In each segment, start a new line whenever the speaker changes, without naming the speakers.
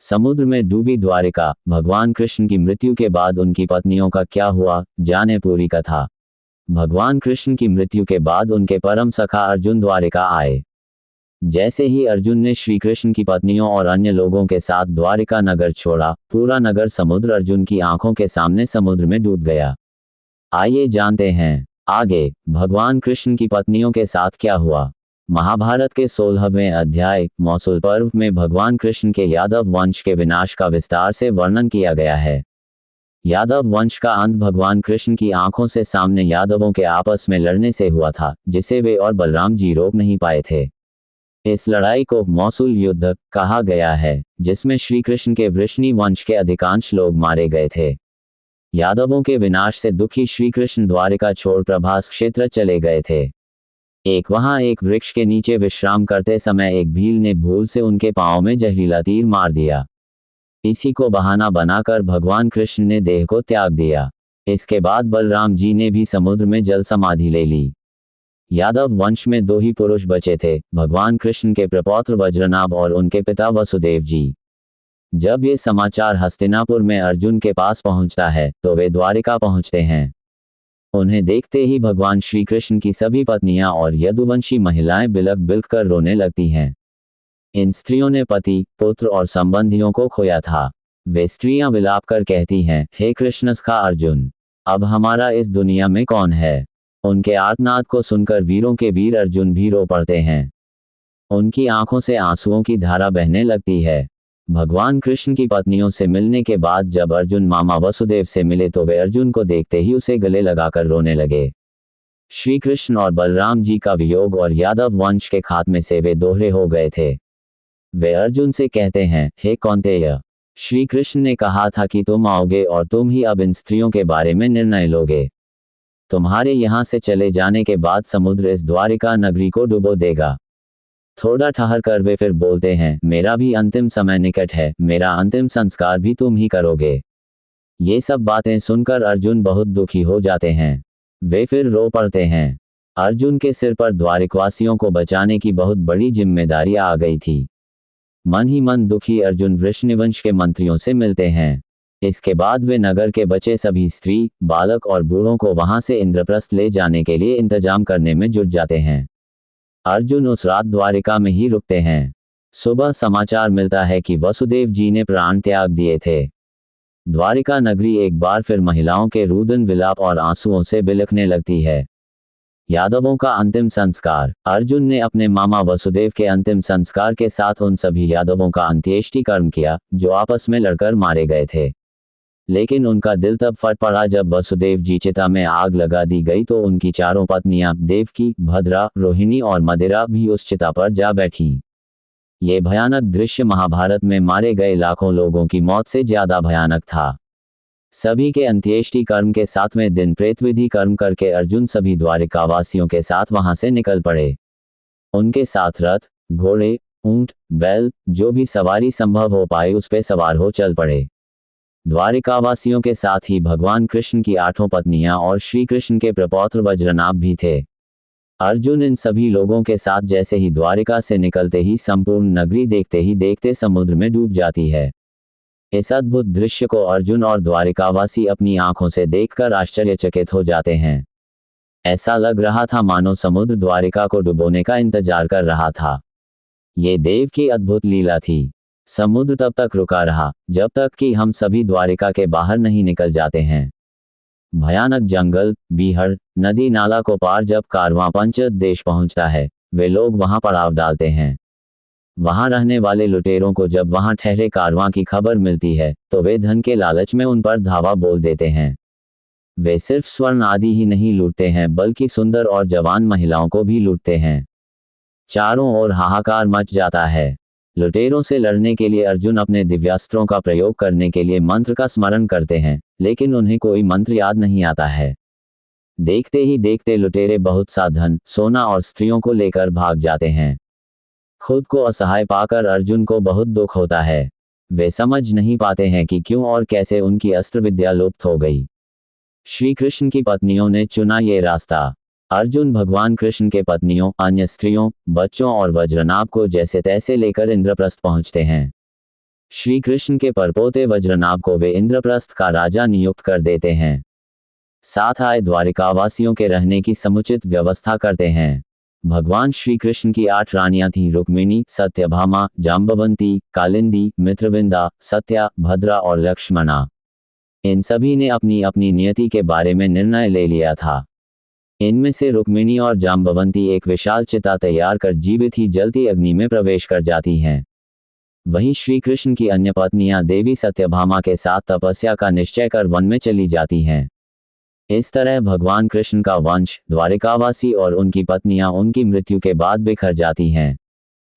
समुद्र में डूबी द्वारिका, भगवान कृष्ण की मृत्यु के बाद उनकी पत्नियों का क्या हुआ, जाने पूरी कथा। भगवान कृष्ण की मृत्यु के बाद उनके परम सखा अर्जुन द्वारिका आए। जैसे ही अर्जुन ने श्री कृष्ण की पत्नियों और अन्य लोगों के साथ द्वारिका नगर छोड़ा, पूरा नगर समुद्र अर्जुन की आंखों के सामने समुद्र में डूब गया। आइए जानते हैं आगे भगवान कृष्ण की पत्नियों के साथ क्या हुआ। महाभारत के 16वें अध्याय मौसूल पर्व में भगवान कृष्ण के यादव वंश के विनाश का विस्तार से वर्णन किया गया है। यादव वंश का अंत भगवान कृष्ण की आंखों से सामने यादवों के आपस में लड़ने से हुआ था, जिसे वे और बलराम जी रोक नहीं पाए थे। इस लड़ाई को मौसूल युद्ध कहा गया है, जिसमें श्री कृष्ण के वृष्णि वंश के अधिकांश लोग मारे गए थे। यादवों के विनाश से दुखी श्री कृष्ण द्वारिका छोड़ प्रभास क्षेत्र चले गए थे। वहां एक वृक्ष के नीचे विश्राम करते समय एक भील ने भूल से उनके पांव में जहरीला तीर मार दिया। इसी को बहाना बनाकर भगवान कृष्ण ने देह को त्याग दिया। इसके बाद बलराम जी ने भी समुद्र में जल समाधि ले ली। यादव वंश में 2 ही पुरुष बचे थे, भगवान कृष्ण के प्रपौत्र वज्रनाभ और उनके पिता वसुदेव जी। जब ये समाचार हस्तिनापुर में अर्जुन के पास पहुंचता है, तो वे द्वारिका पहुंचते हैं। उन्हें देखते ही भगवान श्री कृष्ण की सभी पत्नियां और यदुवंशी महिलाएं बिलख बिलख कर रोने लगती हैं। इन स्त्रियों ने पति, पुत्र और संबंधियों को खोया था। वे स्त्रियां विलाप कर कहती हैं, हे कृष्णसखा अर्जुन, अब हमारा इस दुनिया में कौन है। उनके आर्तनाद को सुनकर वीरों के वीर अर्जुन भी रो पड़ते हैं। उनकी आंखों से आंसुओं की धारा बहने लगती है। भगवान कृष्ण की पत्नियों से मिलने के बाद जब अर्जुन मामा वसुदेव से मिले तो वे अर्जुन को देखते ही उसे गले लगाकर रोने लगे। श्री कृष्ण और बलराम जी का वियोग और यादव वंश के खात्मे से वे दोहरे हो गए थे। वे अर्जुन से कहते हैं, हे कौन्तेय, श्री कृष्ण ने कहा था कि तुम आओगे और तुम ही अब इन स्त्रियों के बारे में निर्णय लोगे। तुम्हारे यहाँ से चले जाने के बाद समुद्र इस द्वारिका नगरी को डुबो देगा। थोड़ा ठहर कर वे फिर बोलते हैं, मेरा भी अंतिम समय निकट है, मेरा अंतिम संस्कार भी तुम ही करोगे। ये सब बातें सुनकर अर्जुन बहुत दुखी हो जाते हैं। वे फिर रो पड़ते हैं। अर्जुन के सिर पर द्वारिकवासियों को बचाने की बहुत बड़ी जिम्मेदारी आ गई थी। मन ही मन दुखी अर्जुन वृषनिवंश के मंत्रियों से मिलते हैं। इसके बाद वे नगर के बचे सभी स्त्री, बालक और बूढ़ों को वहां से इंद्रप्रस्थ ले जाने के लिए इंतजाम करने में जुट जाते हैं। अर्जुन उस रात द्वारिका में ही रुकते हैं। सुबह समाचार मिलता है कि वसुदेव जी ने प्राण त्याग दिए थे। द्वारिका नगरी एक बार फिर महिलाओं के रुदन विलाप और आंसुओं से बिलखने लगती है। यादवों का अंतिम संस्कार। अर्जुन ने अपने मामा वसुदेव के अंतिम संस्कार के साथ उन सभी यादवों का अंत्येष्टि कर्म किया, जो आपस में लड़कर मारे गए थे। लेकिन उनका दिल तब फट पड़ा जब वसुदेव जी चिता में आग लगा दी गई तो उनकी चारों पत्नियां देवकी, भद्रा, रोहिणी और मदिरा भी उस चिता पर जा बैठीं। ये भयानक दृश्य महाभारत में मारे गए लाखों लोगों की मौत से ज्यादा भयानक था। सभी के अंत्येष्टि कर्म के 7वें दिन प्रेतविधि कर्म करके अर्जुन सभी द्वारिकावासियों के साथ वहां से निकल पड़े। उनके साथ रथ, घोड़े, ऊंट, बैल, जो भी सवारी संभव हो पाए उस पे सवार हो चल पड़े। द्वारिकावासियों के साथ ही भगवान कृष्ण की 8 पत्नियां और श्री कृष्ण के प्रपौत्र वज्रनाभ भी थे। अर्जुन इन सभी लोगों के साथ जैसे ही द्वारिका से निकलते ही संपूर्ण नगरी देखते ही देखते समुद्र में डूब जाती है। इस अद्भुत दृश्य को अर्जुन और द्वारिकावासी अपनी आंखों से देखकर आश्चर्यचकित हो जाते हैं। ऐसा लग रहा था मानो समुद्र द्वारिका को डुबोने का इंतजार कर रहा था। ये देव की अद्भुत लीला थी। समुद्र तब तक रुका रहा जब तक कि हम सभी द्वारिका के बाहर नहीं निकल जाते हैं। भयानक जंगल, बीहड़, नदी नाला को पार जब कारवां पंच देश पहुंचता है, वे लोग वहां पड़ाव डालते हैं। वहां रहने वाले लुटेरों को जब वहां ठहरे कारवां की खबर मिलती है तो वे धन के लालच में उन पर धावा बोल देते हैं। वे सिर्फ स्वर्ण आदि ही नहीं लूटते हैं बल्कि सुंदर और जवान महिलाओं को भी लूटते हैं। चारों ओर हाहाकार मच जाता है। लुटेरों से लड़ने के लिए अर्जुन अपने दिव्यास्त्रों का प्रयोग करने के लिए मंत्र का स्मरण करते हैं, लेकिन उन्हें कोई मंत्र याद नहीं आता है। देखते ही देखते लुटेरे बहुत सा धन, सोना और स्त्रियों को लेकर भाग जाते हैं। खुद को असहाय पाकर अर्जुन को बहुत दुख होता है। वे समझ नहीं पाते हैं कि क्यों और कैसे उनकी अस्त्र विद्या लुप्त हो गई। श्री कृष्ण की पत्नियों ने चुना ये रास्ता। अर्जुन भगवान कृष्ण के पत्नियों, अन्य स्त्रियों, बच्चों और वज्रनाभ को जैसे तैसे लेकर इंद्रप्रस्थ पहुंचते हैं। श्री कृष्ण के परपोते वज्रनाभ को वे इंद्रप्रस्थ का राजा नियुक्त कर देते हैं। साथ आए द्वारिकावासियों के रहने की समुचित व्यवस्था करते हैं। भगवान श्री कृष्ण की 8 रानियां थीं, रुक्मिणी, सत्यभामा, जाम्बवंती, कालिंदी, मित्रविंदा, सत्या, भद्रा और लक्ष्मणा। इन सभी ने अपनी अपनी नियति के बारे में निर्णय ले लिया था। इनमें से रुक्मिणी और जाम्बवंती एक विशाल चिता तैयार कर जीवित ही जलती अग्नि में प्रवेश कर जाती हैं। वहीं श्री कृष्ण की अन्य पत्नियां देवी सत्यभामा के साथ तपस्या का निश्चय कर वन में चली जाती हैं। इस तरह भगवान कृष्ण का वंश, द्वारिकावासी और उनकी पत्नियां उनकी मृत्यु के बाद बिखर जाती हैं।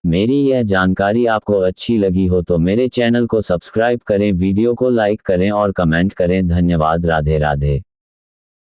मेरी यह जानकारी आपको अच्छी लगी हो तो मेरे चैनल को सब्सक्राइब करें, वीडियो को लाइक करें और कमेंट करें। धन्यवाद। राधे राधे।